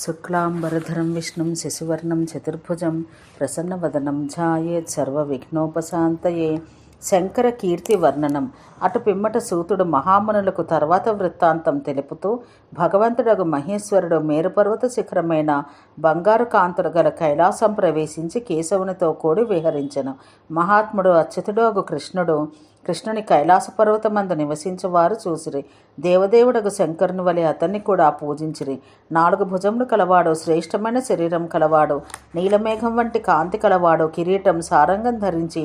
శుక్లాంబరధరం విష్ణుం శశివర్ణం చతుర్భుజం ప్రసన్నవదనం ధ్యాయేత్ సర్వవిఘ్నోపశాంతయే. శంకర కీర్తి వర్ణనం. అటు పిమ్మట సూతుడు మహామునులకు తర్వాత వృత్తాంతం తెలుపుతూ, భగవంతుడగు మహేశ్వరుడు మేరుపర్వత శిఖరమైన బంగారు కాంతులు గల కైలాసం ప్రవేశించి కేశవునితో కూడి విహరించెను. మహాత్ముడు అచ్యుతుడు అగు కృష్ణుని కైలాస పర్వతమందు నివసించువారు చూసిరి. దేవదేవుడగు శంకరుని వలె అతన్ని కూడా పూజించిరి. 4 భుజములు కలవాడు, శ్రేష్టమైన శరీరం కలవాడు, నీలమేఘం వంటి కాంతి కలవాడు, కిరీటం సారంగం ధరించి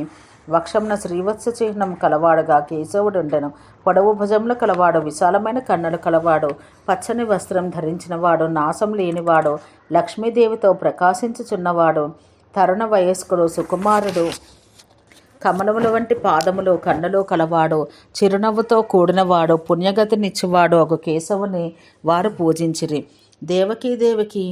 వక్షమున శ్రీవత్స చిహ్నం కలవాడుగా కేశవుడుండెను. పొడవు భుజములు కలవాడు, విశాలమైన కన్నులు కలవాడు, పచ్చని వస్త్రం ధరించినవాడు, నాశం లేనివాడు, లక్ష్మీదేవితో ప్రకాశించుచున్నవాడు, తరుణ వయస్కుడు, సుకుమారుడు, కమలముల వంటి పాదములు కన్నులు కలవాడు, చిరునవ్వుతో కూడినవాడు, పుణ్యగతినిచ్చువాడు అగు కేశవుని వారు పూజించిరి. దేవకీదేవికి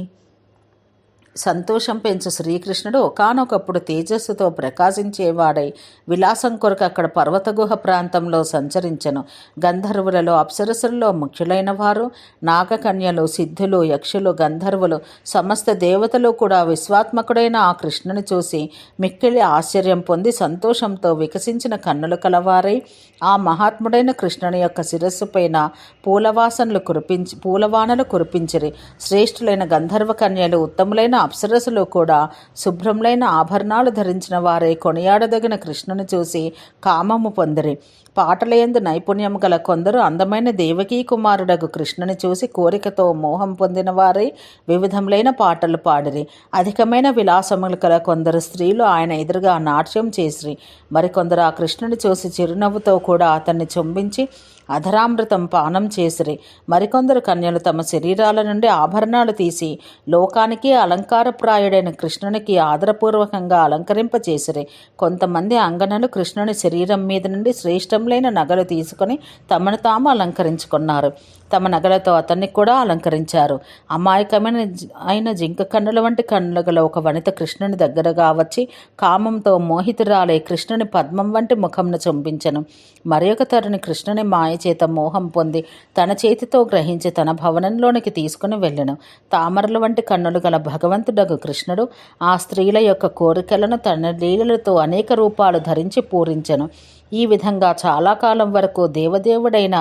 సంతోషం పెంచు శ్రీకృష్ణుడు ఒకానొకప్పుడు తేజస్సుతో ప్రకాశించేవాడై విలాసం కొరకు అక్కడ పర్వతగుహ ప్రాంతంలో సంచరించెను. గంధర్వులలో అప్సరసులలో ముఖ్యులైన వారు, నాగకన్యలు, సిద్ధులు, యక్షులు, గంధర్వులు, సమస్త దేవతలు కూడా విశ్వాత్మకుడైన ఆ కృష్ణుని చూసి మిక్కిలి ఆశ్చర్యం పొంది సంతోషంతో వికసించిన కన్నులు కలవారై ఆ మహాత్ముడైన కృష్ణుని యొక్క శిరస్సు పైన పూలవానలు కురిపించిరి. శ్రేష్ఠులైన గంధర్వ కన్యలు, ఉత్తములైన అప్సరసులు కూడా శుభ్రములైన ఆభరణాలు ధరించిన వారే కొనియాడదగిన కృష్ణుని చూసి కామము పొందిరి. పాటలయందు నైపుణ్యం గల కొందరు అందమైన దేవకీ కుమారుడగు కృష్ణుని చూసి కోరికతో మోహం పొందిన వారై వివిధములైన పాటలు పాడిరి. అధికమైన విలాసములు గల కొందరు స్త్రీలు ఆయన ఎదురుగా నాట్యం చేసిరి. మరికొందరు ఆ కృష్ణుని చూసి చిరునవ్వుతో కూడా అతన్ని చుంబించి అధరామృతం పానం చేసిరి. మరికొందరు కన్యలు తమ శరీరాల నుండి ఆభరణాలు తీసి లోకానికి అలంకారప్రాయుడైన కృష్ణునికి ఆదరపూర్వకంగా అలంకరింపచేసిరి. కొంతమంది అంగనలు కృష్ణుని శరీరం మీద నుండి శ్రేష్టములైన నగలు తీసుకొని తమను తాము అలంకరించుకున్నారు. తమ నగలతో అతన్ని కూడా అలంకరించారు. అమాయకమైన జింక కన్నుల వంటి కన్నులు గల ఒక వనిత కృష్ణుని దగ్గరగా వచ్చి కామంతో మోహితురాలై కృష్ణుని పద్మం వంటి ముఖంను చుంబించెను. మరి ఒక తరుణి కృష్ణుని మాయ చేత మోహం పొంది తన చేతితో గ్రహించి తన భవనంలోనికి తీసుకుని వెళ్ళెను. తామరల వంటి కన్నులు గల భగవంతుడగు కృష్ణుడు ఆ స్త్రీల యొక్క కోరికలను తన లీలలతో అనేక రూపాలు ధరించి పూరించెను. ఈ విధంగా చాలా కాలం వరకు దేవదేవుడైన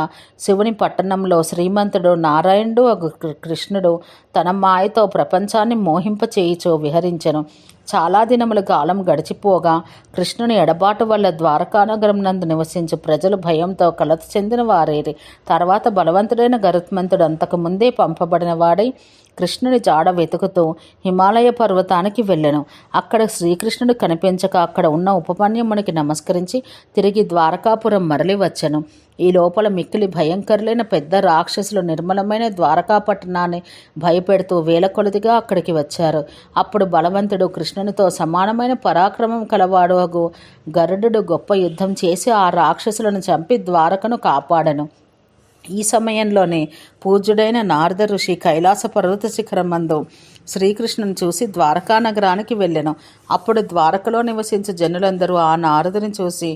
శివుని పట్టణంలో శ్రీమంతుడు నారాయణుడు అగు కృష్ణుడు తన మాయతో ప్రపంచాన్ని మోహింపచేయుచో విహరించెను. చాలా దినములు కాలం గడిచిపోగా కృష్ణుని ఎడబాటు వల్ల ద్వారకానగరం నందు నివసించు ప్రజలు భయంతో కలత చెందిన వారేరి. తర్వాత బలవంతుడైన గరుత్మంతుడు అంతకుముందే పంపబడిన వాడై కృష్ణుని జాడ వెతుకుతూ హిమాలయ పర్వతానికి వెళ్ళెను. అక్కడ శ్రీకృష్ణుడు కనిపించక అక్కడ ఉన్న ఉపమన్యమునికి నమస్కరించి తిరిగి ద్వారకాపురం మరలి వచ్చెను. ఈ లోపల మిక్కిలి భయంకరులైన పెద్ద రాక్షసులు నిర్మలమైన ద్వారకా పట్టణాన్ని భయపెడుతూ వేల కొలదిగా అక్కడికి వచ్చారు. అప్పుడు బలవంతుడు కృష్ణునితో సమానమైన పరాక్రమం కలవాడు అగు గరుడు గొప్ప యుద్ధం చేసి ఆ రాక్షసులను చంపి ద్వారకను కాపాడెను. ఈ సమయంలోనే పూజ్యుడైన నారద ఋషి కైలాస పర్వత శిఖరం మందు శ్రీకృష్ణుని చూసి ద్వారకా నగరానికి వెళ్ళెను. అప్పుడు ద్వారకలో నివసించే జనులందరూ ఆ నారదుని చూసి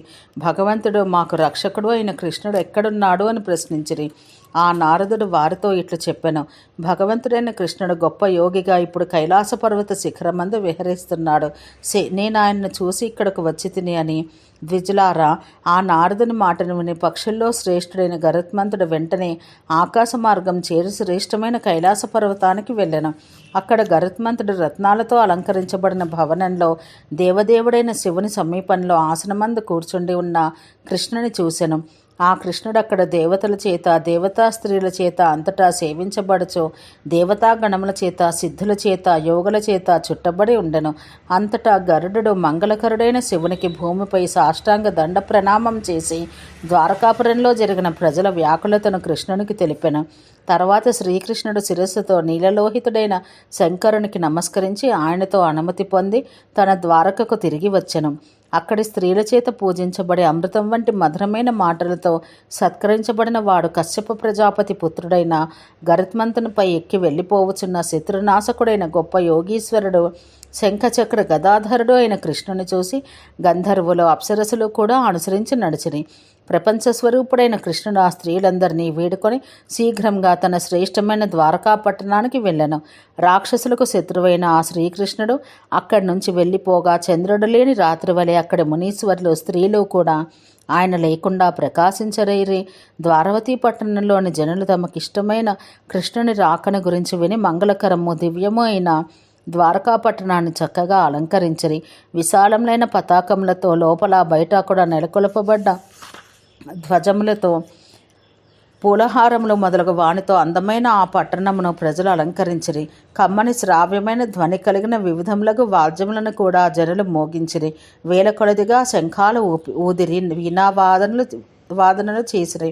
భగవంతుడు మాకు రక్షకుడు అయిన కృష్ణుడు ఎక్కడున్నాడు అని ప్రశ్నించిరి. ఆ నారదుడు వారితో ఇట్లు చెప్పెను, భగవంతుడైన కృష్ణుడు గొప్ప యోగిగా ఇప్పుడు కైలాస పర్వత శిఖరమందు విహరిస్తున్నాడు. నేను ఆయన్ను చూసి ఇక్కడకు వచ్చి తిని అని. ద్విజులారా, ఆ నారదుని మాటను విని పక్షుల్లో శ్రేష్ఠుడైన గరుత్మంతుడు వెంటనే ఆకాశ మార్గం చేరి శ్రేష్టమైన కైలాస పర్వతానికి వెళ్ళెను. అక్కడ గరుత్మంతుడు రత్నాలతో అలంకరించబడిన భవనంలో దేవదేవుడైన శివుని సమీపంలో ఆసనమందు కూర్చుండి ఉన్న కృష్ణుని చూసెను. ఆ కృష్ణుడు అక్కడ దేవతల చేత, దేవతా స్త్రీల చేత అంతటా సేవించబడుచు దేవతా గణముల చేత, సిద్ధుల చేత, యోగుల చేత చుట్టబడి ఉండెను. అంతటా గరుడు మంగళకరుడైన శివునికి భూమిపై సాష్టాంగ దండ ప్రణామం చేసి ద్వారకాపురంలో జరిగిన ప్రజల వ్యాకులతను కృష్ణునికి తెలిపెను. తర్వాత శ్రీకృష్ణుడు శిరస్సుతో నీలలోహితుడైన శంకరునికి నమస్కరించి ఆయనతో అనుమతి పొంది తన ద్వారకకు తిరిగి వచ్చెను. అక్కడి స్త్రీల చేత పూజించబడి అమృతం వంటి మధురమైన మాటలతో సత్కరించబడిన వాడు కశ్యప ప్రజాపతి పుత్రుడైన గరుత్మంతునిపై ఎక్కి వెళ్ళిపోవచ్చున్న శత్రునాశకుడైన గొప్ప యోగీశ్వరుడు శంఖచక్ర గదాధరుడు అయిన కృష్ణుని చూసి గంధర్వులు, అప్సరసులు కూడా అనుసరించి నడిచిరి. ప్రపంచ స్వరూపుడైన కృష్ణుడు ఆ స్త్రీలందరినీ వేడుకొని శీఘ్రంగా తన శ్రేష్టమైన ద్వారకా పట్టణానికి వెళ్ళెను. రాక్షసులకు శత్రువైన ఆ శ్రీకృష్ణుడు అక్కడి నుంచి వెళ్ళిపోగా చంద్రుడు లేని రాత్రి వలె అక్కడి మునీశ్వరులు స్త్రీలు కూడా ఆయన లేకుండా ప్రకాశించరేరి. ద్వారవతి పట్టణంలోని జనులు తమకిష్టమైన కృష్ణుని రాకను గురించి విని మంగళకరము దివ్యము అయిన ద్వారకా పట్టణాన్ని చక్కగా అలంకరించిరి. విశాలమైన పతాకములతో లోపల బయట కూడా నెలకొల్పబడ్డ ధ్వజములతో పూలహారములు మొదలగు వానితో అందమైన ఆ పట్టణమును ప్రజలు అలంకరించిరి. కమ్మని శ్రావ్యమైన ధ్వని కలిగిన వివిధములకు వాద్యములను కూడా జనులు మోగించిరి. వేల కొలదిగా శంఖాలు ఊదిరి, వాదనలు చేసిరి.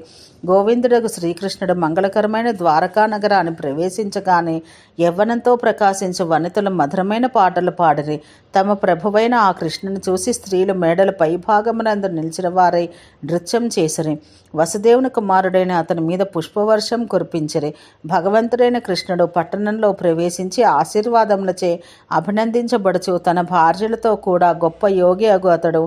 గోవిందుడకు శ్రీకృష్ణుడు మంగళకరమైన ద్వారకా నగరాన్ని ప్రవేశించగానే యవ్వనంతో ప్రకాశించు వనితలు మధురమైన పాటలు పాడిరి. తమ ప్రభువైన ఆ కృష్ణుని చూసి స్త్రీలు మేడల పైభాగమునందు నిలిచిన వారై నృత్యం చేసిరి. వసుదేవుని కుమారుడైన అతని మీద పుష్పవర్షం కురిపించిరి. భగవంతుడైన కృష్ణుడు పట్టణంలో ప్రవేశించి ఆశీర్వాదములచే అభినందించబడుచు తన భార్యలతో కూడా గొప్ప యోగి అగు అతడు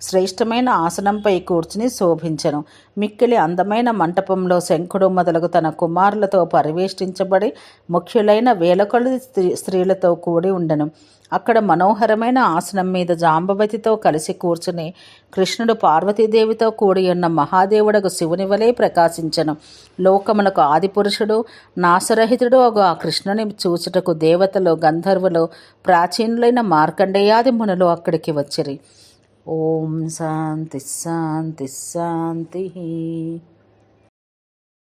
శ్రేష్టమైన ఆసనంపై కూర్చుని శోభించెను. మిక్కిలి అందమైన మంటపంలో శంఖుడు మొదలగు తన కుమారులతో పరివేష్టించబడి ముఖ్యులైన వేలకొలది స్త్రీలతో కూడి ఉండెను. అక్కడ మనోహరమైన ఆసనం మీద జాంబవతితో కలిసి కూర్చుని కృష్ణుడు పార్వతీదేవితో కూడి ఉన్న మహాదేవుడకు శివుని వలె ప్రకాశించెను. లోకములకు ఆదిపురుషుడు నాశరహితుడు అగు ఆ కృష్ణుని చూచుటకు దేవతలు, గంధర్వులు, ప్రాచీనులైన మార్కండేయాది మునులు అక్కడికి వచ్చిరి. ఓం శాంతి శాంతి శాంతి.